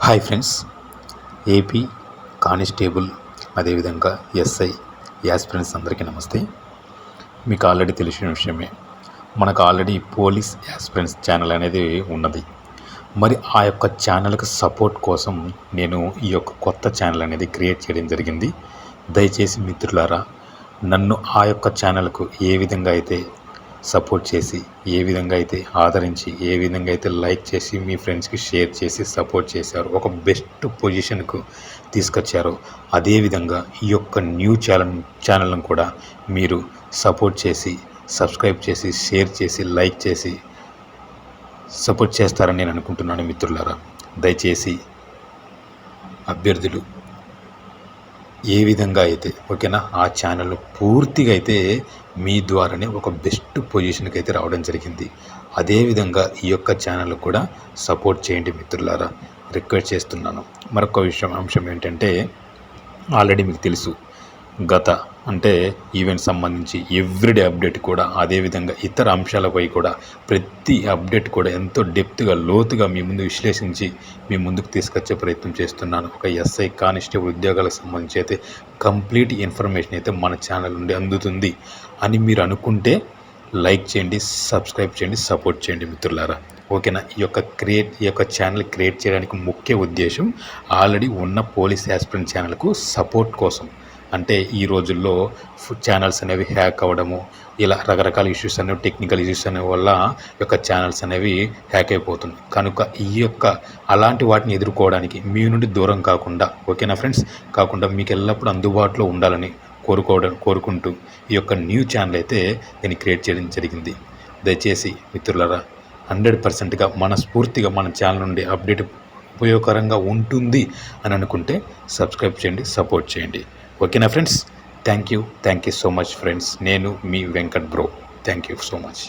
Hi friends, AP constable అదేవిధంగా SI aspirants అందరికీ నమస్తే. మీకు ఆల్రెడీ తెలిసిన విషయమే, మనకు ఆల్రెడీ పోలీస్ యాస్పిరెంట్స్ ఛానల్ అనేది ఉన్నది. మరి ఆ యొక్క ఛానల్కి సపోర్ట్ కోసం నేను ఈ యొక్క కొత్త ఛానల్ అనేది క్రియేట్ చేయడం జరిగింది. దయచేసి మిత్రులారా, నన్ను ఆ యొక్క ఛానల్కు ఏ విధంగా అయితే సపోర్ట్ చేసి, ఏ విధంగా అయితే ఆదరించి, ఏ విధంగా అయితే లైక్ చేసి మీ ఫ్రెండ్స్కి షేర్ చేసి సపోర్ట్ చేశారు, ఒక బెస్ట్ పొజిషన్కు తీసుకొచ్చారో, అదేవిధంగా ఈ యొక్క న్యూ ఛానల్ను కూడా మీరు సపోర్ట్ చేసి, సబ్స్క్రైబ్ చేసి, షేర్ చేసి, లైక్ చేసి సపోర్ట్ చేస్తారని నేను అనుకుంటున్నాను. మిత్రులారా, దయచేసి అభ్యర్థులు ఏ విధంగా అయితే ఓకేనా, ఆ ఛానల్ పూర్తిగా అయితే మీ ద్వారానే ఒక బెస్ట్ పొజిషన్కి అయితే రావడం జరిగింది. అదేవిధంగా ఈ యొక్క ఛానల్ కూడా సపోర్ట్ చేయండి మిత్రులారా, రిక్వెస్ట్ చేస్తున్నాను. మరొక అంశం ఏంటంటే, ఆల్రెడీ మీకు తెలుసు, గత అంటే ఈవెంట్ సంబంధించి ఎవ్రీడే అప్డేట్ కూడా, అదేవిధంగా ఇతర అంశాలపై కూడా ప్రతి అప్డేట్ కూడా ఎంతో డెప్త్గా, లోతుగా మీ ముందు విశ్లేషించి మీ ముందుకు తీసుకొచ్చే ప్రయత్నం చేస్తున్నాను. ఒక ఎస్ఐ కానిస్టేబుల్ ఉద్యోగాలకు సంబంధించి అయితే కంప్లీట్ ఇన్ఫర్మేషన్ అయితే మన ఛానల్ నుండి అందుతుంది అని మీరు అనుకుంటే లైక్ చేయండి, సబ్స్క్రైబ్ చేయండి, సపోర్ట్ చేయండి మిత్రులారా, ఓకేనా. ఈ యొక్క ఛానల్ క్రియేట్ చేయడానికి ముఖ్య ఉద్దేశం ఆల్రెడీ ఉన్న పోలీస్ యాస్పిరెంట్ ఛానల్కు సపోర్ట్ కోసం. అంటే ఈ రోజుల్లో ఛానల్స్ అనేవి హ్యాక్ అవ్వడము, ఇలా రకరకాల ఇష్యూస్ అనేవి, టెక్నికల్ ఇష్యూస్ అనే వల్ల యొక్క ఛానల్స్ అనేవి హ్యాక్ అయిపోతుంది. కనుక ఈ యొక్క అలాంటి వాటిని ఎదుర్కోవడానికి మీ నుండి దూరం కాకుండా, ఓకేనా ఫ్రెండ్స్, కాకుండా మీకు ఎల్లప్పుడూ అందుబాటులో ఉండాలని కోరుకుంటూ ఈ యొక్క న్యూ ఛానల్ అయితే నేను క్రియేట్ చేయడం జరిగింది. దయచేసి మిత్రులారా, 100%గా మనస్ఫూర్తిగా మన ఛానల్ నుండి అప్డేట్ ఉపయోగకరంగా ఉంటుంది అని అనుకుంటే సబ్స్క్రైబ్ చేయండి, సపోర్ట్ చేయండి, ఓకేనా friends. Thank you so much friends. నేను మీ Venkat bro. Thank you so much.